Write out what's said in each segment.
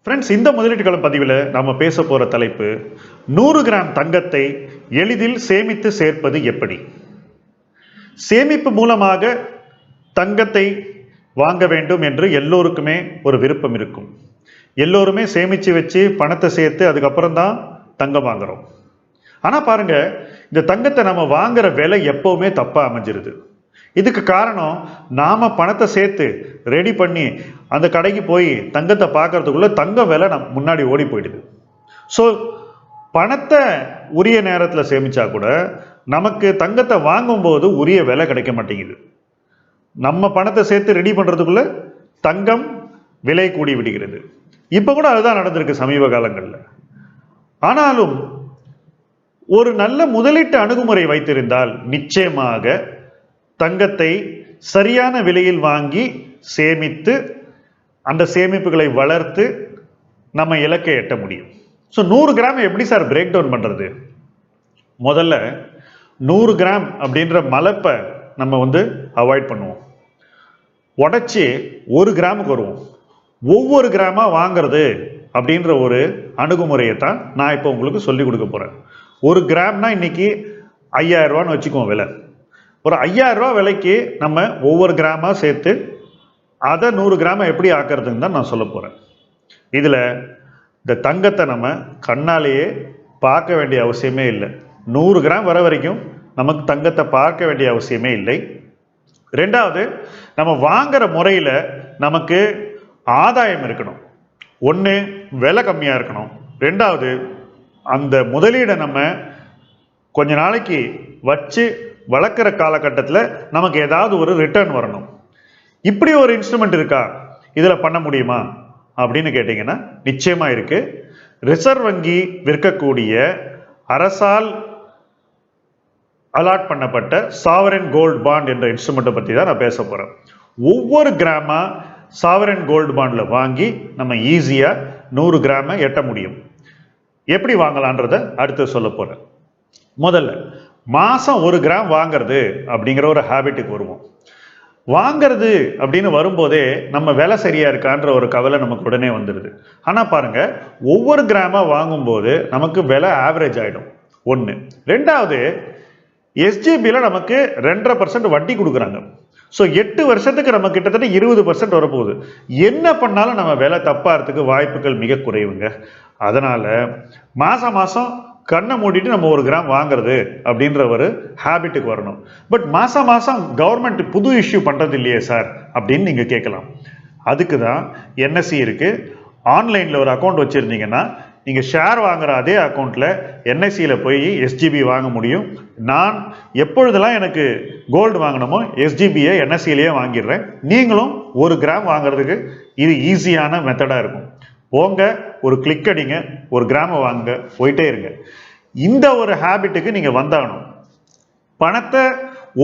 Friends, இந்த முதலீட்டுகளம் பதிவில் நாம் பேச போகிற தலைப்பு 100 கிராம் தங்கத்தை எளிதில் சேமித்து சேர்ப்பது எப்படி. சேமிப்பு மூலமாக தங்கத்தை வாங்க வேண்டும் என்று எல்லோருக்குமே ஒரு விருப்பம் இருக்கும். எல்லோருமே சேமித்து வச்சு பணத்தை சேர்த்து அதுக்கப்புறம் தான் தங்கம் வாங்குறோம். ஆனால் பாருங்க, இந்த தங்கத்தை நம்ம வாங்குற விலை எப்பவுமே தப்பாக அமைஞ்சிருது. இதுக்கு காரணம், நாம பணத்தை சேர்த்து ரெடி பண்ணி அந்த கடைக்கு போய் தங்கத்தை பார்க்கறதுக்குள்ள தங்கம் விலை முன்னாடி ஓடி போயிடுது. ஸோ பணத்தை உரிய நேரத்தில் சேமிச்சா கூட நமக்கு தங்கத்தை வாங்கும்போது உரிய விலை கிடைக்க மாட்டேங்குது. நம்ம பணத்தை சேர்த்து ரெடி பண்றதுக்குள்ள தங்கம் விலை கூடி விடுகிறது. இப்போ கூட அதுதான் நடந்திருக்கு சமீப காலங்களில். ஆனாலும் ஒரு நல்ல முதலீட்டு அணுகுமுறை வைத்திருந்தால் நிச்சயமாக தங்கத்தை சரியான விலையில் வாங்கி சேமித்து அந்த சேமிப்புகளை வளர்த்து நம்ம இலக்கை எட்ட முடியும். ஸோ 100 கிராம் எப்படி சார் பிரேக் டவுன் பண்றது? முதல்ல 100 கிராம் அப்படின்ற மலைப்பை நம்ம அவாய்ட் பண்ணுவோம். உடைச்சி 1 கிராமுக்கு வருவோம். ஒவ்வொரு கிராமா வாங்குறது அப்படின்ற ஒரு அணுகுமுறையை தான் நான் இப்போ உங்களுக்கு சொல்லி கொடுக்க போறேன். 1 கிராம்னா இன்னைக்கு 5000 ரூபான்னு வச்சுக்குவோம் விலை. ஒரு 5000 ரூபா விலைக்கு நம்ம ஒவ்வொரு கிராமா சேர்த்து அதை 100 கிராம எப்படி ஆக்கிறதுன்னு தான் நான் சொல்ல போறேன். இதுல இந்த தங்கத்தை நம்ம கண்ணாலேயே பார்க்க வேண்டிய அவசியமே இல்லை. 100 கிராம் வர வரைக்கும் நமக்கு தங்கத்தை பார்க்க வேண்டிய அவசியமே இல்லை. ரெண்டாவது, நம்ம வாங்குற முறையில நமக்கு ஆதாயம் இருக்கணும். ஒன்று, விலை கம்மியா இருக்கணும். ரெண்டாவது, அந்த முதலீடை நம்ம கொஞ்ச நாளைக்கு வச்சு வளர்க்குற காலகட்டத்தில் நமக்கு ஏதாவது ஒரு ரிட்டர்ன் வரணும். இப்படி ஒரு இன்ஸ்ட்ருமெண்ட் இருக்கா, இதில் பண்ண முடியுமா அப்படின்னு கேட்டிங்கன்னா நிச்சயமா இருக்கு. ரிசர்வ் வங்கி விற்கக்கூடிய அரசால் அலாட் பண்ணப்பட்ட சாவரன் கோல்டு பாண்ட் என்ற இன்ஸ்ட்ருமெண்ட்டை பற்றி தான் நான் பேச போகிறேன். ஒவ்வொரு கிராமா சாவரன் கோல்டு பாண்டில் வாங்கி நம்ம ஈஸியாக 100 கிராமை எட்ட முடியும். எப்படி வாங்கலான்றதை அடுத்து சொல்ல போகிறேன். முதல்ல மாசம் 1 கிராம் வாங்கிறது அப்படிங்கிற ஒரு ஹேபிட்டுக்கு வருவோம். வாங்கிறது அப்படின்னு வரும்போதே நம்ம விலை சரியா இருக்கான்ற ஒரு கவலை நமக்கு உடனே வந்துடுது. ஆனா பாருங்க, ஒவ்வொரு கிராமா வாங்கும்போது நமக்கு விலை ஆவரேஜ் ஆயிடும். ஒன்று. ரெண்டாவது, எஸ்ஜிபியில நமக்கு 2.5% வட்டி கொடுக்குறாங்க. ஸோ 8 வருஷத்துக்கு நம்ம கிட்டத்தட்ட 20% வரப்போகுது. என்ன பண்ணாலும் நம்ம விலை தப்பாகிறதுக்கு வாய்ப்புகள் மிக குறைவுங்க. அதனால மாசம் மாசம் கண்ணை மூடிட்டு நம்ம 1 கிராம் வாங்குறது அப்படின்ற ஒரு ஹேபிட்டுக்கு வரணும். பட் மாசம் மாசம் கவர்மெண்ட் புது இஷ்யூ பண்றது இல்லையே சார் அப்படின்னு நீங்க கேட்கலாம். அதுக்கு தான் என்எஸ்சி இருக்கு. ஆன்லைன்ல ஒரு அக்கௌண்ட் வச்சிருந்தீங்கன்னா நீங்க ஷேர் வாங்குற அதே அக்கௌண்ட்ல என்எஸ்சியில போய் எஸ்ஜிபி வாங்க முடியும். நான் எப்பொழுதெல்லாம் எனக்கு கோல்டு வாங்கணுமோ எஸ்ஜிபியை என்எஸ்சியிலேயே வாங்கிடுறேன். நீங்களும் 1 கிராம் வாங்குறதுக்கு இது ஈஸியான மெத்தடா இருக்கும். போங்க, ஒரு கிளிக் அடிங்க, 1 கிராம வாங்க, போயிட்டே இருங்க. இந்த ஒரு ஹேபிட்டுக்கு நீங்க வந்தாகணும். பணத்தை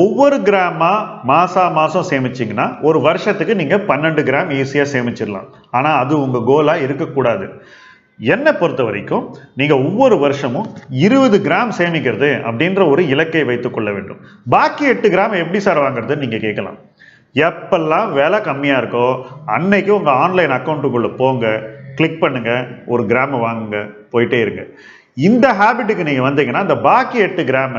ஒவ்வொரு கிராமா மாசம் சேமிச்சிங்கன்னா ஒரு வருஷத்துக்கு நீங்க 12 கிராம் ஈஸியா சேமிச்சிடலாம். ஆனா அது உங்க கோலா இருக்கக்கூடாது. என்னை பொறுத்த வரைக்கும் நீங்க ஒவ்வொரு வருஷமும் 20 கிராம் சேமிக்கிறது அப்படின்ற ஒரு இலக்கை வைத்துக் கொள்ள வேண்டும். பாக்கி 8 கிராம் எப்படி சார் வாங்குறது நீங்க கேட்கலாம். எப்பெல்லாம் விலை கம்மியா இருக்கோ அன்னைக்கு உங்க ஆன்லைன் அக்கௌண்ட்டுக்குள்ள போங்க, கிளிக் பண்ணுங்க, 1 கிராம் வாங்குங்க, போயிட்டே இருங்க. இந்த ஹேபிட்டுக்கு நீங்க வந்தீங்கன்னா அந்த பாக்கி 8 கிராம்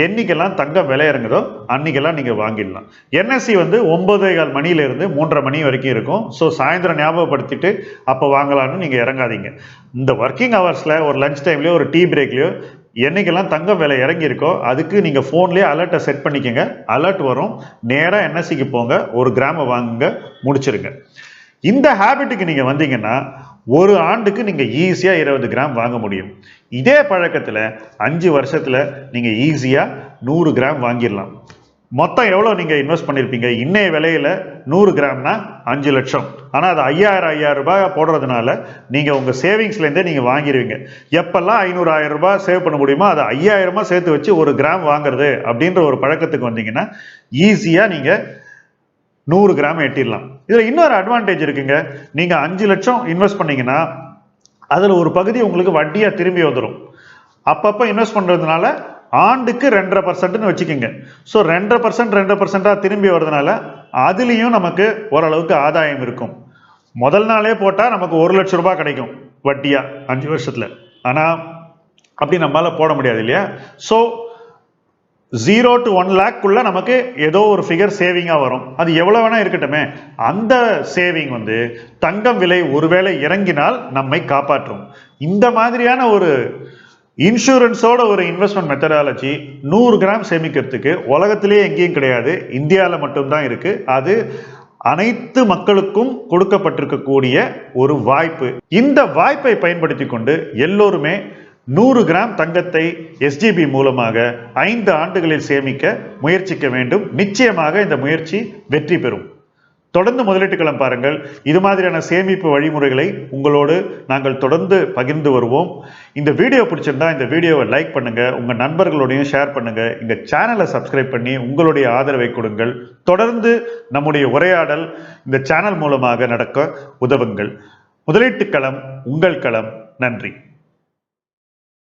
என்னைக்கெல்லாம் தங்கம் விலை இறங்குதோ அன்னைக்கெல்லாம் நீங்க வாங்கிடலாம். என்எஸ்சி 9:15 மணியில இருந்து 3:30 மணி வரைக்கும் இருக்கும். ஸோ சாயந்தரம் ஞாபகப்படுத்திட்டு அப்போ வாங்கலாம்னு நீங்க இறங்காதீங்க. இந்த ஒர்க்கிங் ஹவர்ஸ்ல ஒரு லஞ்ச் டைம்லயோ ஒரு டீ பிரேக்லயோ என்னைக்கெல்லாம் தங்கம் விலை இறங்கி இருக்கோ அதுக்கு நீங்க போன்லயே அலர்ட்டை செட் பண்ணிக்கங்க. அலர்ட் வரும், நேரா என்எஸ்சிக்கு போங்க, 1 கிராம் வாங்குங்க, முடிச்சிருங்க. இந்த ஹேபிட்டுக்கு நீங்க வந்தீங்கன்னா ஒரு ஆண்டுக்கு நீங்க ஈஸியா 20 கிராம் வாங்க முடியும். இதே பழக்கத்துல 5 வருஷத்துல நீங்க ஈஸியா 100 கிராம் வாங்கிடலாம். மொத்தம் எவ்வளவு நீங்க இன்வெஸ்ட் பண்ணிருப்பீங்க? இன்னைய விலையில 100 கிராம்னா 5 லட்சம். ஆனா அது 5000 ரூபாய் போடுறதுனால நீங்க உங்க சேவிங்ஸ்ல இருந்தே நீங்க வாங்கிடுவீங்க. எப்பெல்லாம் 500,000 ரூபாய் சேவ் பண்ண முடியுமோ அதை 5000 சேர்த்து வச்சு 1 கிராம் வாங்குறது அப்படின்ற ஒரு பழக்கத்துக்கு வந்தீங்கன்னா ஈஸியா நீங்க 100 கிராம் எட்டிடலாம். இதுல இன்னொரு அட்வான்டேஜ் இருக்குங்க. நீங்க 5 லட்சம் இன்வெஸ்ட் பண்ணீங்கன்னா அதுல ஒரு பகுதி உங்களுக்கு வட்டியா திரும்பி வந்துடும். அப்பப்ப இன்வெஸ்ட் பண்றதுனால ஆண்டுக்கு 2.5% வச்சுக்கோங்க. ஸோ 2% திரும்பி வர்றதுனால அதுலேயும் நமக்கு ஓரளவுக்கு ஆதாயம் இருக்கும். முதல் நாளே போட்டால் நமக்கு 1 லட்சம் ரூபாய் கிடைக்கும் வட்டியா 5 வருஷத்துல. ஆனால் அப்படி நம்மளால போட முடியாது இல்லையா? ஸோ 0 to 1 lakh நமக்கு ஏதோ ஒரு ஃபிகர் சேவிங்காக வரும். அது எவ்வளோ வேணா இருக்கட்டுமே. அந்த சேவிங் தங்கம் விலை ஒருவேளை இறங்கினால் நம்மை காப்பாற்றும். இந்த மாதிரியான ஒரு இன்சூரன்ஸோட ஒரு இன்வெஸ்ட்மெண்ட் மெத்தடாலஜி 100 கிராம் சேமிக்கிறதுக்கு உலகத்திலேயே எங்கேயும் கிடையாது, இந்தியாவில் மட்டும்தான் இருக்கு. அது அனைத்து மக்களுக்கும் கொடுக்கப்பட்டிருக்கக்கூடிய ஒரு வாய்ப்பு. இந்த வாய்ப்பை பயன்படுத்தி கொண்டு எல்லோருமே 100 கிராம் தங்கத்தை SGB மூலமாக 5 ஆண்டுகளில் சேமிக்க முயற்சிக்க வேண்டும். நிச்சயமாக இந்த முயற்சி வெற்றி பெறும். தொடர்ந்து முதலீட்டு களம் பாருங்கள். இது மாதிரியான சேமிப்பு வழிமுறைகளை உங்களோடு நாங்கள் தொடர்ந்து பகிர்ந்து வருவோம். இந்த வீடியோ பிடிச்சிருந்தா இந்த வீடியோவை லைக் பண்ணுங்க, உங்க நண்பர்களோடையும் ஷேர் பண்ணுங்க. இந்த சேனலை சப்ஸ்கிரைப் பண்ணி உங்களுடைய ஆதரவை கொடுங்கள். தொடர்ந்து நம்முடைய உரையாடல் இந்த சேனல் மூலமாக நடக்க உதவுங்கள். முதலீட்டு களம் உங்கள் களம். நன்றி.